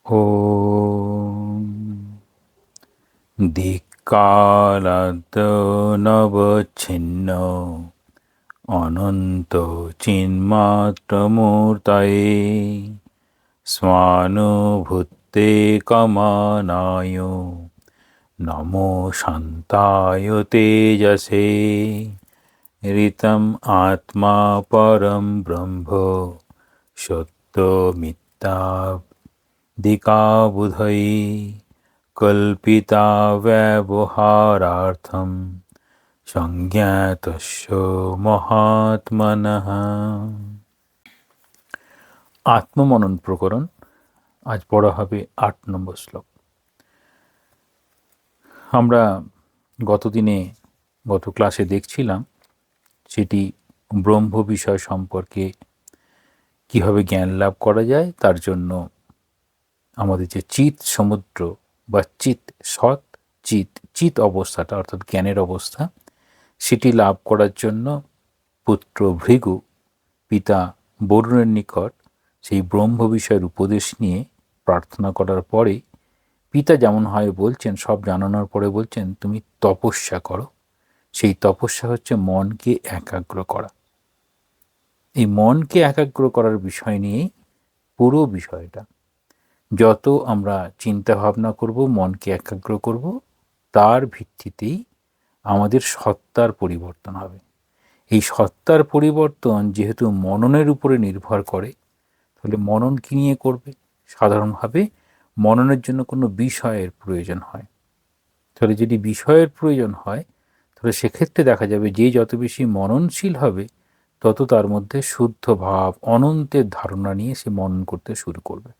ॐ धिक्कारादनवच्छिन्न अनन्तचिन्मात्रमूर्तये स्वानुभूते कमानाय नमो शान्ताय तेजसे ऋतम् आत्मा परं ब्रह्म सत्यमित्तादिकाबुधये कल्पिता व्यवहारार्थं संज्ञातस्य महात्मनः। আত্মমনন প্রকরণ আজ পড়া হবে ৮ নম্বর শ্লোক। আমরা গত ক্লাসে দেখছিলাম সেটি ব্রহ্ম বিষয় সম্পর্কে কিভাবে জ্ঞান লাভ করা যায়, তার জন্য আমাদের যে চিৎ সমুদ্র বা চিৎ অবস্থাটা অর্থাৎ জ্ঞানের অবস্থা, সেটি লাভ করার জন্য পুত্র ভৃগু পিতা বরুণের নিকট সেই ব্রহ্ম বিষয়ের উপদেশ নিয়ে প্রার্থনা করার পরে পিতা যেমন হয় বলছেন, সব জানানোর পরে বলছেন তুমি তপস্যা করো। সেই তপস্যা হচ্ছে মনকে একাগ্র করা। এই মনকে একাগ্র করার বিষয় নিয়েই পুরো বিষয়টা। যত আমরা চিন্তা ভাবনা করব, মনকে একাগ্র করব, তার ভিত্তিতেই আমাদের সত্তার পরিবর্তন হবে। এই সত্তার পরিবর্তন যেহেতু মননের উপরে নির্ভর করে, তাহলে মনন কী নিয়ে করবে? সাধারণভাবে মননের জন্য কোনো বিষয়ের প্রয়োজন হয়। তাহলে যদি বিষয়ের প্রয়োজন হয়, তাহলে সেক্ষেত্রে দেখা যাবে যে যত বেশি মননশীল হবে, তত তার মধ্যে শুদ্ধ ভাব, অনন্তের ধারণা নিয়ে সে মনন করতে শুরু করবে।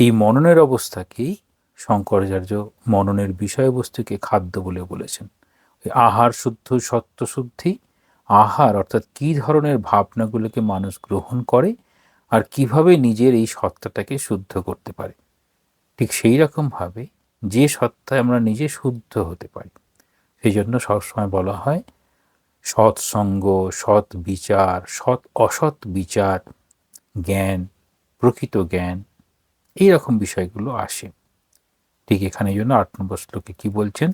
এই মননের অবস্থাকেই শঙ্করাচার্য মননের বিষয়বস্তুকে খাদ্য বলে বলেছেন। আহার শুদ্ধ সত্য শুদ্ধি। আহার অর্থাৎ কী ধরনের ভাবনাগুলোকে মানুষ গ্রহণ করে আর কিভাবে নিজের এই সত্তাটাকে শুদ্ধ করতে পারে। ঠিক সেই রকমভাবে যে সত্তায় আমরা নিজে শুদ্ধ হতে পারি, সেই জন্য সবসময় বলা হয় সৎসঙ্গ, সৎ বিচার, সৎ অসৎ বিচার, জ্ঞান, প্রকৃত জ্ঞান, এইরকম বিষয়গুলো আসে। ঠিক এখানে জন্য ৮ নম্বর শ্লোকে কি বলছেন?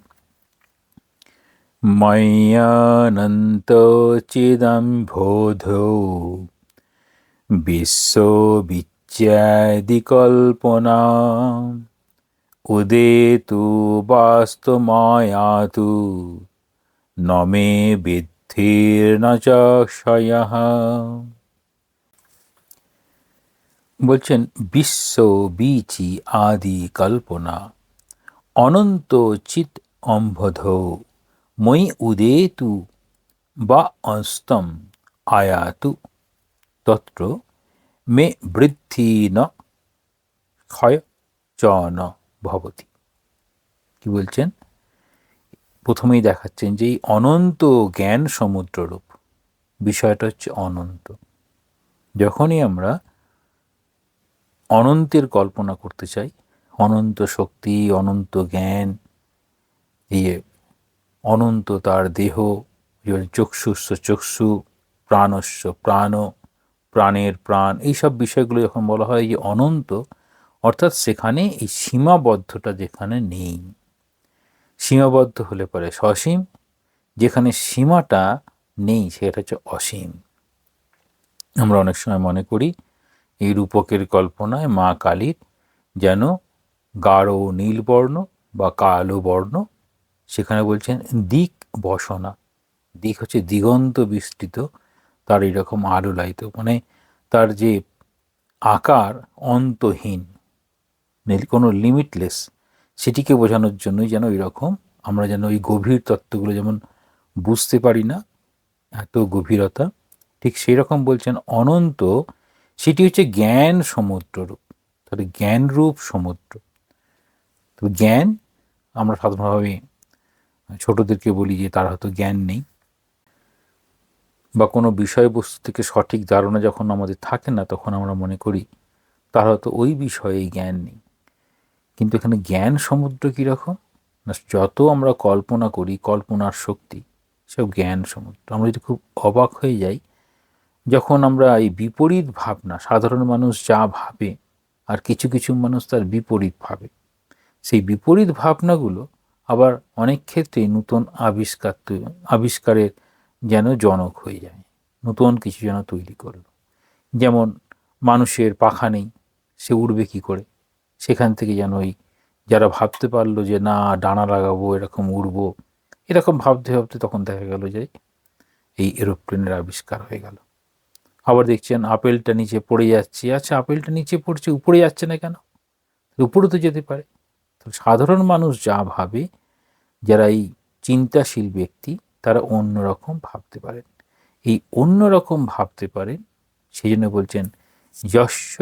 ময়্যানন্ত চিদম্বোধো বিশ্ববিচ্যাদিকল্পনা উদেতু বাস্তমায়াতু ন মে বিদ্ধির্ন চ ক্ষয়ঃ। বলছেন বিশ্ব বীচি আদি কল্পনা অনন্ত চিৎ অম্বধ মই উদেতু বা অস্তম আয়াতু তত্র মে বৃদ্ধি ন ক্ষয় চ ন ভবতি। কি বলছেন? প্রথমেই দেখাচ্ছেন যে এই অনন্ত জ্ঞান সমুদ্ররূপ বিষয়টা হচ্ছে অনন্ত। যখনই আমরা অনন্তের কল্পনা করতে চাই, অনন্ত শক্তি, অনন্ত জ্ঞান, এই অনন্ত তার দেহ, চক্ষুস্য চক্ষু, প্রাণস্য প্রাণ, প্রাণের প্রাণ, এইসব বিষয়গুলো যখন বলা হয় যে অনন্ত, অর্থাৎ সেখানে এই সীমাবদ্ধটা যেখানে নেই। সীমাবদ্ধ হলে পরে সসীম, যেখানে সীমাটা নেই সেটা হচ্ছে অসীম। আমরা অনেক সময় মনে করি এই রূপকের কল্পনায় মা কালীর যেন গাঢ় নীলবর্ণ বা কালো বর্ণ, সেখানে বলছেন দিক বসনা। দিক হচ্ছে দিগন্ত বিস্তৃত, তার এইরকম আলোলায়িত, মানে তার যে আকার অন্তহীন, কোনো লিমিটলেস, সেটিকে বোঝানোর জন্যই যেন এইরকম আমরা যেন ওই গভীর তত্ত্বগুলো যেমন বুঝতে পারি না, এত গভীরতা, ঠিক সেই রকম বলছেন অনন্ত, সেটি হচ্ছে জ্ঞান সমুদ্ররূপ। তাহলে জ্ঞানরূপ সমুদ্র। তো জ্ঞান, আমরা সাধারণভাবে ছোটদেরকে বলি যে তার হয়তো জ্ঞান নেই, বা কোনো বিষয়বস্তু থেকে সঠিক ধারণা যখন আমাদের থাকে না, তখন আমরা মনে করি তার হয়তো ওই বিষয়ে জ্ঞান নেই। কিন্তু এখানে জ্ঞান সমুদ্র কীরকম না, যত আমরা কল্পনা করি, কল্পনার শক্তি, সব জ্ঞান সমুদ্র। আমরা যদি খুব অবাক হয়ে যাই যখন আমরা এই বিপরীত ভাবনা, সাধারণ মানুষ যা ভাবে আর কিছু কিছু মানুষ তার বিপরীত ভাবে। সেই বিপরীত ভাবনাগুলো আবার অনেক ক্ষেত্রেই নতুন আবিষ্কারের যেন জনক হয়ে যায়, নতুন কিছু যেন তৈরি করলো। যেমন মানুষের পাখা নেই, সে উড়বে কী করে, সেখান থেকে যেন ওই যারা ভাবতে পারলো যে না ডানা লাগাবো এরকম উড়বো, এরকম ভাবতে ভাবতে তখন দেখা গেল যে এই এরোপ্লেনের আবিষ্কার হয়ে গেল। আবার দেখছেন আপেলটা নিচে পড়ে যাচ্ছে, আচ্ছা আপেলটা নিচে পড়ছে, উপরে যাচ্ছে না কেন, উপরে তো যেতে পারে। তো সাধারণ মানুষ যা ভাবে, যারা এই চিন্তাশীল ব্যক্তি, তারা অন্যরকম ভাবতে পারেন। এই অন্যরকম ভাবতে পারেন, সেই জন্য বলছেন যস্য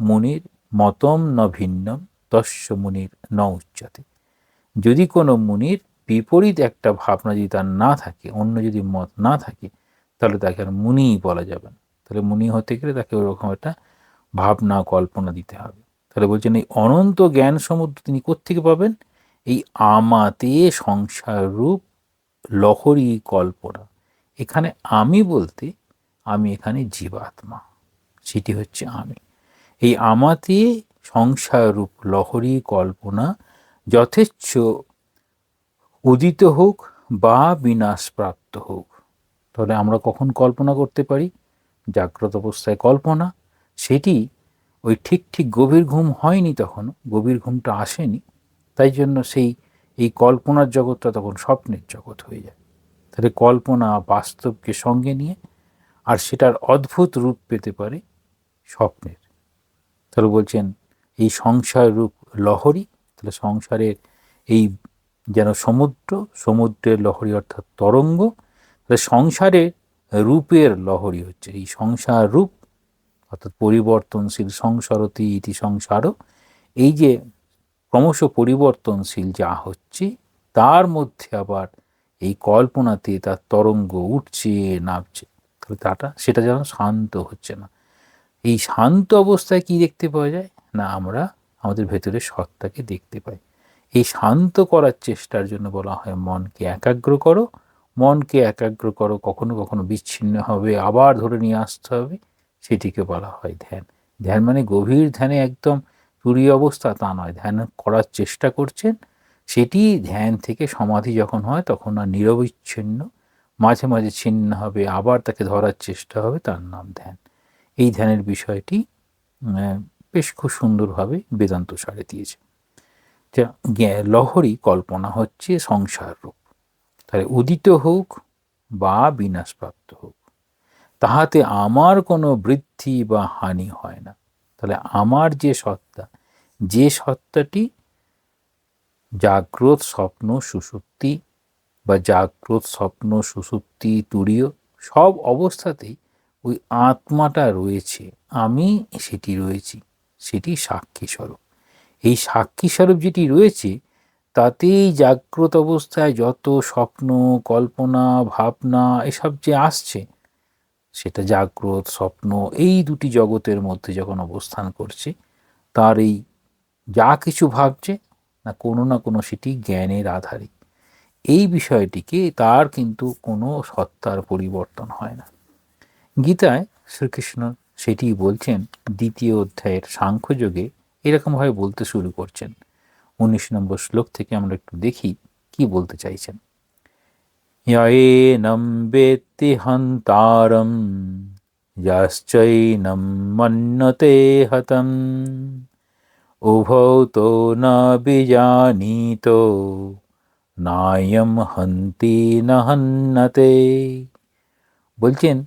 মুনির মতম ন ভিন্নম তস্য মুনির ন উচ্যতে। যদি কোনো মুনির বিপরীত একটা ভাবনা যদি তার না থাকে, অন্য যদি মত না থাকে, তাহলে তাকে আর মুনিই বলা যাবে না। তাহলে মুনি হতে গেলে তাকে ওরকম একটা ভাবনা কল্পনা দিতে হবে। তাহলে বলছেন এই অনন্ত জ্ঞান সমুদ্র তিনি কোত্থেকে পাবেন? এই আমাতে সংসার রূপ লহরী কল্পনা। এখানে আমি বলতে আমি এখানে জীবাত্মা, সেটি হচ্ছে আমি। এই আমাতে সংসার রূপ লহরী কল্পনা যথেচ্ছ উদিত হোক বা বিনাশপ্রাপ্ত হোক। তাহলে আমরা কখন কল্পনা করতে পারি? জাগ্রত অবস্থায় কল্পনা, সেটি ওই ঠিক ঠিক গভীর ঘুম হয়নি, তখন গভীর ঘুমটা আসেনি, তাই জন্য এই কল্পনার জগৎটা তখন স্বপ্নের জগৎ হয়ে যায়। তাহলে কল্পনা বাস্তবকে সঙ্গে নিয়ে, আর সেটার অদ্ভুত রূপ পেতে পারে স্বপ্নের। তাহলে বলছেন এই সংসার রূপ লহরী, তাহলে সংসারের এই যেন সমুদ্রের লহরী অর্থাৎ তরঙ্গ, তাহলে সংসারের রূপের লহরী হচ্ছে এই সংসার রূপ, অর্থাৎ পরিবর্তনশীল সংসারতি ইতি সংসারও, এই যে ক্রমশ পরিবর্তনশীল যা হচ্ছে, তার মধ্যে আবার এই কল্পনাতে তার তরঙ্গ উঠছে নামছে, তাহলে সেটা যেন শান্ত হচ্ছে না। এই শান্ত অবস্থায় কি দেখতে পাওয়া যায় না, আমরা আমাদের ভেতরে সত্তাকে দেখতে পাই। এই শান্ত করার চেষ্টার জন্য বলা হয় মনকে একাগ্র করো। মনকে একাগ্র করো, কখনো কখনো বিচ্ছিন্ন হবে, আবার ধরে নিয়ে আসতে হবে, সেটিকে বলা হয় ধ্যান। ধ্যান মানে গভীর ধ্যানে একদম তুরীয় অবস্থা তা নয়, ধ্যান করার চেষ্টা করছেন, সেটি ধ্যান থেকে সমাধি যখন হয় তখন আর নিরবিচ্ছিন্ন, মাঝে মাঝে ছিন্ন হবে, আবার তাকে ধরার চেষ্টা হবে, তার নাম ধ্যান। এই ধ্যানের বিষয়টি বেশ খুব সুন্দরভাবে বেদান্ত সারে দিয়েছে। লহরী কল্পনা হচ্ছে সংসার রূপ, তাহলে উদিত হোক বা বিনাশপ্রাপ্ত হোক, তাহাতে আমার কোনো বৃদ্ধি বা হানি হয় না। তাহলে আমার যে সত্তা, যে সত্তাটি জাগ্রত স্বপ্ন সুষুপ্তি বা জাগ্রত স্বপ্ন সুষুপ্তি তুরীয় সব অবস্থাতেই ওই আত্মাটা রয়েছে, আমি সেটি রয়েছি, সেটি সাক্ষী স্বরূপ। এই সাক্ষী স্বরূপ যেটি রয়েছে, তাতেই জাগ্রত অবস্থায় যত স্বপ্ন কল্পনা ভাবনা এসব যে আসছে, সেটা জাগ্রত স্বপ্ন এই দুটি জগতের মধ্যে যখন অবস্থান করছে, তার এই যা কিছু ভাবছে না কোনো সেটি জ্ঞানের আধারে, এই বিষয়টিকে তার কিন্তু কোনো সত্তার পরিবর্তন হয় না। গীতায় শ্রীকৃষ্ণ সেটি বলছেন, দ্বিতীয় অধ্যায়ের সাংখ্যযোগে এরকমভাবে বলতে শুরু করছেন। 19 নম্বর শ্লোক থেকে আমরা একটু দেখি কি বলতে চাইছেন। য়য়েনম বেত্তি হন্তারম যশ্চৈনম মন্যতে হতম উভৌ তো ন বিজানীতো নায়ম হন্তি ন হন্যতে। বলছেন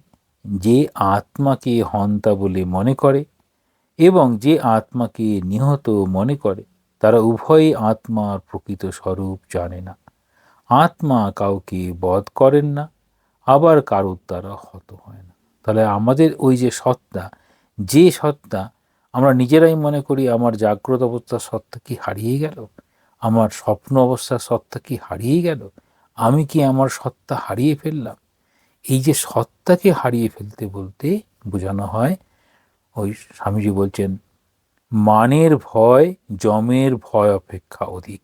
যে আত্মাকে হন্তা বলে মনে করে এবং যে আত্মাকে নিহত মনে করে, তারা উভয়ই আত্মার প্রকৃত স্বরূপ জানে না। আত্মা কাউকে বধ করেন না, আবার কারোর দ্বারা হত হয় না। তাহলে আমাদের ওই যে সত্তা, যে সত্তা আমরা নিজেরাই মনে করি আমার জাগ্রত অবস্থার সত্তা কি হারিয়ে গেল, আমার স্বপ্ন অবস্থার সত্তা কি হারিয়ে গেল, আমি কি আমার সত্তা হারিয়ে ফেললাম, এই যে সত্তাকে হারিয়ে ফেলতে বলতে বোঝানো হয়, ওই স্বামীজি বলছেন মানের ভয় যমের ভয় অপেক্ষা অধিক।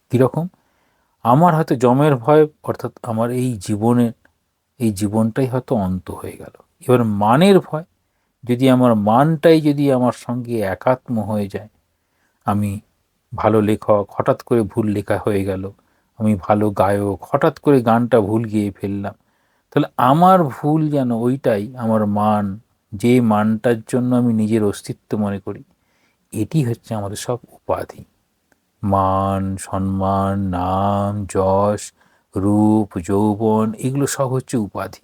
কীরকম? আমার হয়তো যমের ভয়, অর্থাৎ আমার এই জীবনটাই হয়তো অন্ত হয়ে গেল। এবার মানের ভয়, যদি আমার মানটাই যদি আমার সঙ্গে একাত্ম হয়ে যায়, আমি ভালো লেখক, হঠাৎ করে ভুল লেখা হয়ে গেল, আমি ভালো গায়ক, হঠাৎ করে গানটা ভুল গেয়ে ফেললাম, তাহলে আমার ভুল যেন ওইটাই আমার মান, যে মানটার জন্য আমি নিজের অস্তিত্ব মনে করি, এটি হচ্ছে আমাদের সব উপাধি। মান, সম্মান, নাম, যশ, রূপ, যৌবন, এগুলো সব হচ্ছে উপাধি।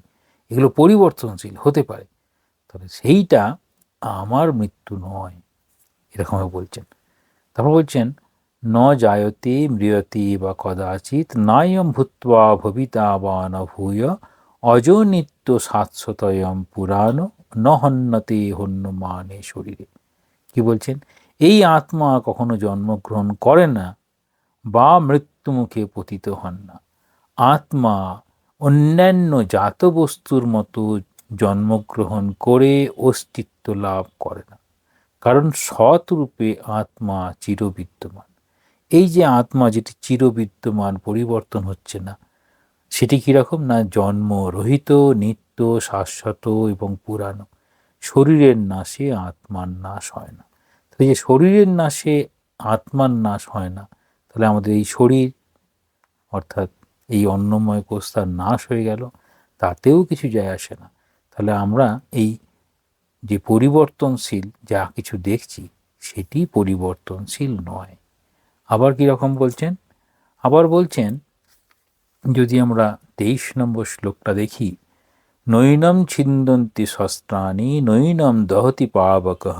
এগুলো পরিবর্তনশীল হতে পারে, তবে সেইটা আমার মৃত্যু নয়, এরকমভাবে বলছেন। তারপর বলছেন, ন জায়তে ম্রিয়তে বা কদাচিৎ নায়ম ভূত্বা ভবিতা বা ন ভূয় অজনিত্য শাশ্বতয়ম পুরাণ ন হন্যতে হন্যমানে শরীরে। কি বলছেন? এই আত্মা কখনো জন্মগ্রহণ করে না বা মৃত্যুমুখে পতিত হন না। আত্মা অন্যান্য জাত বস্তুর মতো জন্মগ্রহণ করে অস্তিত্ব লাভ করে না, কারণ সৎরূপে আত্মা চিরবিদ্যমান। এই যে আত্মা যেটি চিরবিদ্যমান, পরিবর্তন হচ্ছে না, সেটি কীরকম? না জন্মরহিত, নিত্য, শাশ্বত এবং পুরানো। শরীরের নাশে আত্মার নাশ হয় না। তাহলে যে শরীরের নাশে আত্মার নাশ হয় না, তাহলে আমাদের এই শরীর অর্থাৎ এই অন্নময় কোষ তার নাশ হয়ে গেল, তাতেও কিছু যায় আসে না। তাহলে আমরা এই যে পরিবর্তনশীল যা কিছু দেখছি, সেটি পরিবর্তনশীল নয়। আবার কীরকম বলছেন? আবার বলছেন, যদি আমরা 23 নম্বর শ্লোকটা দেখি, নৈনম ছিন্দন্তি শস্ত্রাণি নৈনম দহতি পাবকঃ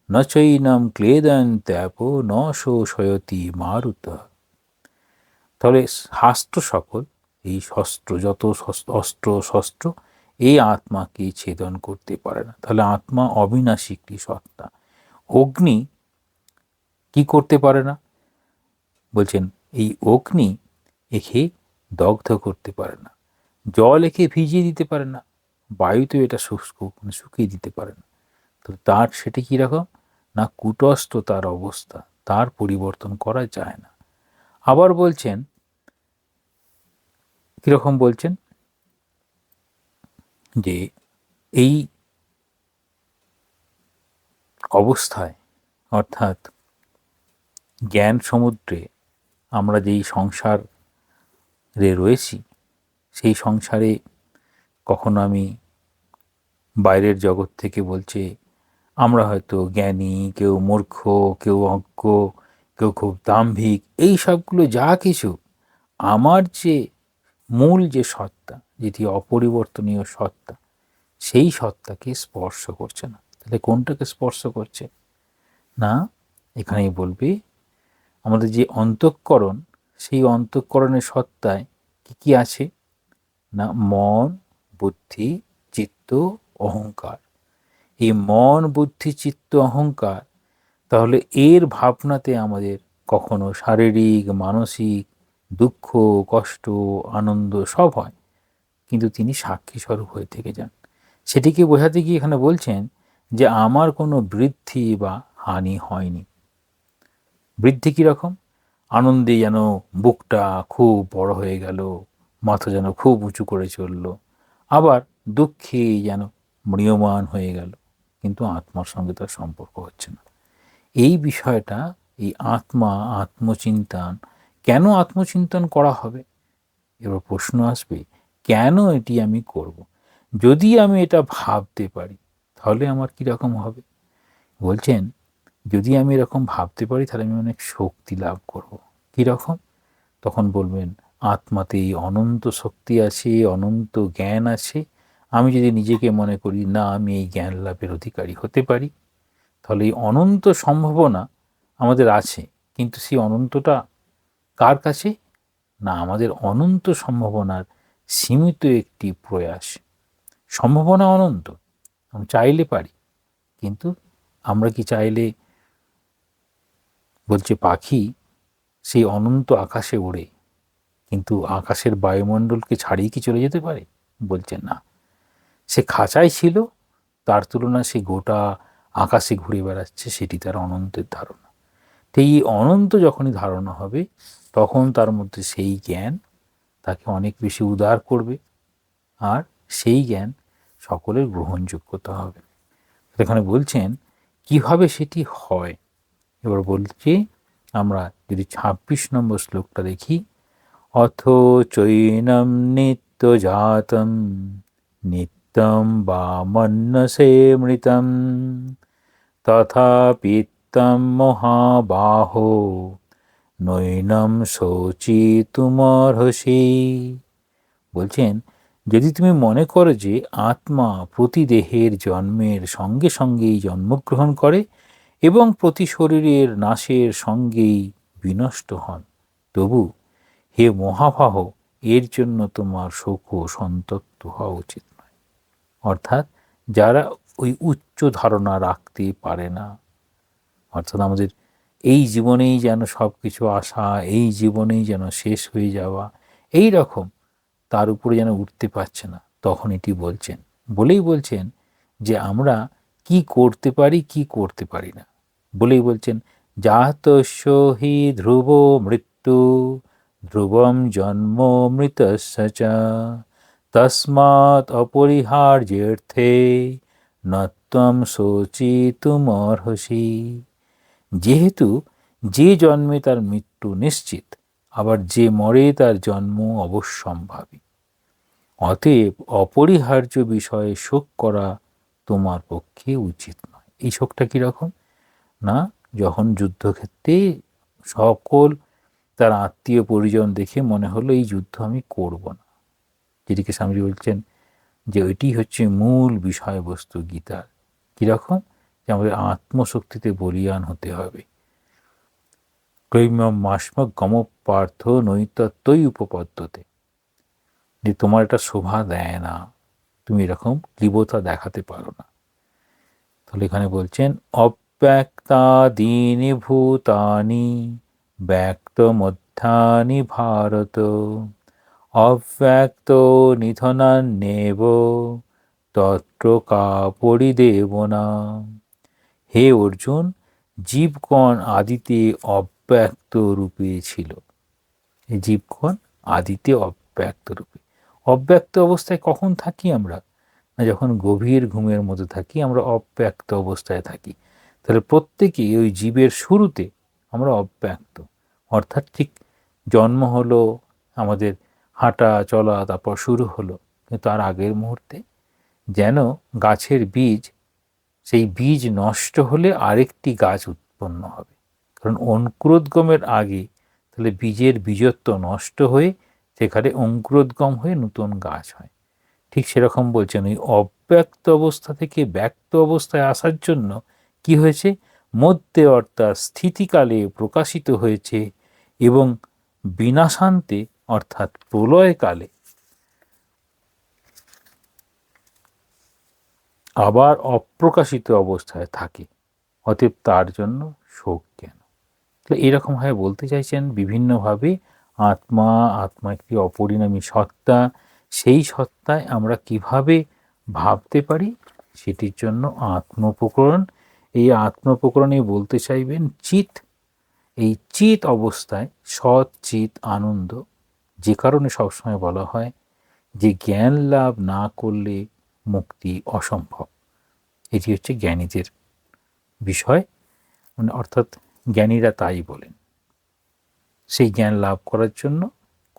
ন চৈনম ক্লেদন্ত্যাপো ন শোষয়তি মারুতঃ। তাহলে শাস্ত্র সকল, এই শস্ত্র, যত অস্ত্র শস্ত্র, এই আত্মাকে ছেদন করতে পারে না। তাহলে আত্মা অবিনাশী একটি সত্তা। অগ্নি কি করতে পারে না? বলছেন, এই অগ্নি একে দগ্ধ করতে পারে না, জল একে ভিজিয়ে দিতে পারে না, বায়ুতেও এটা শুকিয়ে দিতে পারে না। তো তার সেটি কীরকম? না কুটস্থ তার অবস্থা, তার পরিবর্তন করা যায় না। আবার বলছেন, কীরকম বলছেন? যে এই অবস্থায়, অর্থাৎ জ্ঞান সমুদ্রে আমরা যেই সংসারে রয়েছি, সেই সংসারে কখনো আমি বাইরের জগৎ থেকে বলছে আমরা হয়তো জ্ঞানী, কেউ মূর্খ, কেউ অজ্ঞ, কেউ খুব দাম্ভিক, এই সবগুলো যা কিছু আমার যে মূল যে সত্তা, যেটি অপরিবর্তনীয় সত্তা, সেই সত্তাকে স্পর্শ করছে না। তাহলে কোনটাকে স্পর্শ করছে? না, এখানেই বলবে আমাদের যে অন্তঃকরণ, সেই অন্তঃকরণের সত্তায় কি কি আছে? না মন, বুদ্ধি, চিত্ত, অহংকার। এই মন, বুদ্ধি, চিত্ত, অহংকার, তাহলে এর ভাবনাতে আমাদের কখনো শারীরিক, মানসিক দুঃখ, কষ্ট, আনন্দ সব হয়, কিন্তু তিনি সাক্ষী স্বরূপ হয়ে থেকে যান। সেটিকে বোঝাতে গিয়ে এখানে বলছেন যে আমার কোনো বৃদ্ধি বা হানি হয়নি। বৃদ্ধি কীরকম? আনন্দে যেন বুকটা খুব বড় হয়ে গেল, মাথা যেন খুব উঁচু করে চলল, আবার দুঃখে যেন ম্রিয়মাণ হয়ে গেল, কিন্তু আত্মার সঙ্গে তার সম্পর্ক হচ্ছে না। এই বিষয়টা, এই আত্মা, আত্মচিন্তন, কেন আত্মচিন্তন করা হবে? এবার প্রশ্ন আসবে, কেন এটি আমি করব? যদি আমি এটা ভাবতে পারি, তাহলে আমার কীরকম হবে? বলছেন, যদি আমি এরকম ভাবতে পারি, তাহলে আমি অনেক শক্তি লাভ করব। কীরকম? তখন বলবেন, আত্মাতে এই অনন্ত শক্তি আছে, অনন্ত জ্ঞান আছে। আমি যদি নিজেকে মনে করি না আমি এই জ্ঞান লাভের অধিকারী হতে পারি, তাহলে এই অনন্ত সম্ভাবনা আমাদের আছে, কিন্তু সেই অনন্তটা কার কাছে? না আমাদের অনন্ত সম্ভাবনার সীমিত একটি প্রয়াস। সম্ভাবনা অনন্ত, আমি চাইলে পারি, কিন্তু আমরা কি চাইলে, বলছে পাখি সেই অনন্ত আকাশে ওড়ে, কিন্তু আকাশের বায়ুমণ্ডলকে ছাড়িয়ে কি চলে যেতে পারে? বলছে না, সে খাঁচায় ছিল, তার তুলনায় সে গোটা আকাশে ঘুরে বেড়াচ্ছে, সেটি তার অনন্তের ধারণা। তো এই অনন্ত যখনই ধারণা হবে, তখন তার মধ্যে সেই জ্ঞান তাকে অনেক বেশি উদার করবে, আর সেই জ্ঞান সকলের গ্রহণযোগ্যতা হবে। এখানে বলছেন কিভাবে সেটি হয়। এবার বলছি আমরা যদি ২৬ নম্বর শ্লোকটা দেখি, অথ চৈনম নিত্য জাতম নিত্যম বা মন্যসে মৃতম তথা পিত্তম মহাবাহো নৈনম শোচিতুমর্হসি। বলছেন যদি তুমি মনে করো যে আত্মা প্রতি দেহের জন্মের সঙ্গে সঙ্গেই জন্মগ্রহণ করে এবং প্রতি শরীরের নাশের সঙ্গেই বিনষ্ট হন, তবু হে মহাবাহ এর জন্য তোমার শোক ও সন্তপ্ত হওয়া উচিত নয়। অর্থাৎ যারা ওই উচ্চ ধারণা রাখতে পারে না, অর্থাৎ আমাদের এই জীবনেই যেন সব কিছু আসা, এই জীবনেই যেন শেষ হয়ে যাওয়া, এই রকম তার উপরে যেন উঠতে পারছে না, তখন এটি বলেই বলছেন যে আমরা কি করতে পারি কি করতে পারি না। বলেই বলছেন জাতস্য হি ধ্রুব মৃত্যু ধ্রুবম জন্ম মৃতস্য চ তস্মাৎ অপরিহার্যের্থে নত্বম শোচিতুমর্হসি। যেহেতু যে জন্মে তার মৃত্যু নিশ্চিত, আবার যে মরে তার জন্ম অবশ্যম্ভাবী, অতএব অপরিহার্য বিষয়ে শোক করা তোমার পক্ষে উচিত নয়। এই শোকটা কীরকম না, যখন যুদ্ধক্ষেত্রে সকল তার আত্মীয় পরিজন দেখে মনে হলো এই যুদ্ধ আমি করব না, যেটিকে স্বামীজি বলছেন যে এটি হচ্ছে মূল বিষয়বস্তু গীতার। কীরকম, যে আমাদের আত্মশক্তিতে বলীয়ান হতে হবে। কৈম্যম মাস্মক গম পার্থ নৈতত্ত্বই উপপদ্যতে, যে তোমার এটা শোভা দেয় না, তুমি এরকম ক্লীবতা দেখাতে পারো না। তাহলে এখানে বলছেন অব্যক্তাদীনি ভূতানি ব্যক্ত মধ্যানি ভারত অব্যক্ত নিধনান্যেব তত্র কা পরিদেবনা। হে অর্জুন, জীবগণ আদিতে অব্যক্ত রূপে ছিল। এই জীবগণ আদিতে অব্যক্ত রূপে। অব্যক্ত অবস্থায় কখন থাকি আমরা, না যখন গভীর ঘুমের মধ্যে থাকি আমরা অব্যক্ত অবস্থায় থাকি। তাহলে প্রত্যেকেই ওই জীবের শুরুতে আমরা অব্যক্ত, অর্থাৎ ঠিক জন্ম হলো, আমাদের হাঁটা চলা তারপর শুরু হলো, কিন্তু তার আগের মুহূর্তে যেন গাছের বীজ, সেই বীজ নষ্ট হলে আরেকটি গাছ উৎপন্ন হবে। কারণ অঙ্কুরোদ্গমের আগে তাহলে বীজের বীজত্ব নষ্ট হয়ে সেখানে অঙ্কুরোদ্গম হয়ে নতুন গাছ হয়। ঠিক সেরকম বলছেন ওই অব্যক্ত অবস্থা থেকে ব্যক্ত অবস্থায় আসার জন্য কি হয়েছে, মধ্যে অর্থাৎ স্থিতিকালে প্রকাশিত হয়েছে এবং বিনাশান্তে অর্থাৎ প্রলয়কালে আবার অপ্রকাশিত অবস্থায় থাকে। অতএব তার জন্য শোক কেন। তো এরকমভাবে বলতে চাইছেন বিভিন্নভাবে আত্মা একটি অপরিণামী সত্তা, সেই সত্তায় আমরা কিভাবে ভাবতে পারি সেটির জন্য আত্মপ্রকরণ। এই আত্মপ্রকরণে বলতে চাইবেন চিত, এই চিত অবস্থায় সৎ চিত আনন্দ, যে কারণে সবসময় বলা হয় যে জ্ঞান লাভ না করলে মুক্তি অসম্ভব। এটি হচ্ছে জ্ঞানীদের বিষয়, মানে অর্থাৎ জ্ঞানীরা তাই বলেন। সেই জ্ঞান লাভ করার জন্য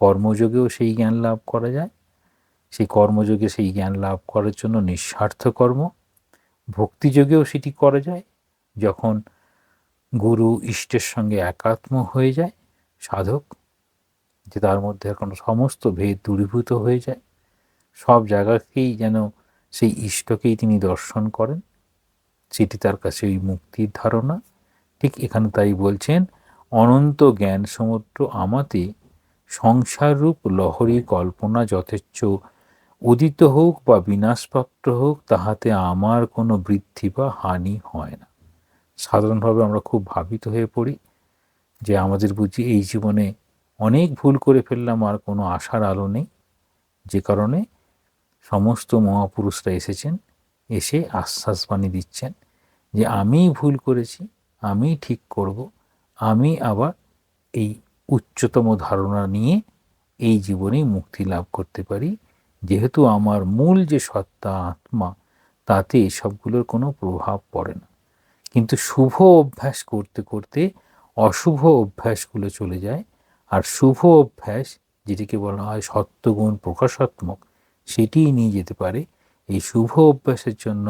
কর্মযোগেও সেই জ্ঞান লাভ করা যায়, সেই কর্মযোগে সেই জ্ঞান লাভ করার জন্য নিঃস্বার্থ কর্ম, ভক্তিযোগেও সেটি করা যায় যখন গুরু ইষ্টের সঙ্গে একাত্ম হয়ে যায় সাধক, যে তার মধ্যে এখন সমস্ত ভেদ দূরীভূত হয়ে যায়, সব জায়গাকেই যেন সেই ইষ্টকেই তিনি দর্শন করেন, সেটি তার কাছে ওই মুক্তির ধারণা। ঠিক এখানে তাই বলছেন অনন্ত জ্ঞান সমুদ্র আমাতে সংসাররূপ লহরী কল্পনা যথেচ্ছ উদিত হোক বা বিনাশপ্রাপ্ত হোক, তাহাতে আমার কোনো বৃদ্ধি বা হানি হয় না। সাধারণভাবে আমরা খুব ভাবিত হয়ে পড়ি যে আমাদের বুঝি এই জীবনে অনেক ভুল করে ফেললাম, আর কোনো আশার আলো নেই, যে কারণে সমস্ত মহাপুরুষরা এসেছেন, এসে আশ্বাসবাণী দিচ্ছেন যে আমি ভুল করেছি, আমি ঠিক করব, আমি আবার এই উচ্চতম ধারণা নিয়ে এই জীবনেই মুক্তি লাভ করতে পারি। যেহেতু আমার মূল যে সত্তা আত্মা, তাতে সবগুলোর কোনো প্রভাব পড়ে না। কিন্তু শুভ অভ্যাস করতে করতে অশুভ অভ্যাসগুলো চলে যায়, আর শুভ অভ্যাস যেটিকে বলা হয় সত্ত্বগুণ প্রকাশাত্মক, সেটিই নিয়ে যেতে পারে। এই শুভ অভ্যাসের জন্য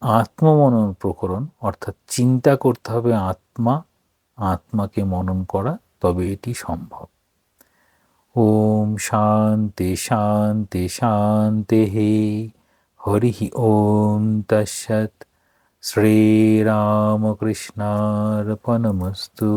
আত্মমনন প্রকরণ, অর্থাৎ চিন্তা করতে হবে আত্মাকে মনন করা, তবে এটি সম্ভব। ওম শান্তি শান্তি শান্তিঃ। হরিঃ ওম তৎসৎ। শ্রীরামকৃষ্ণার্পণমস্তু।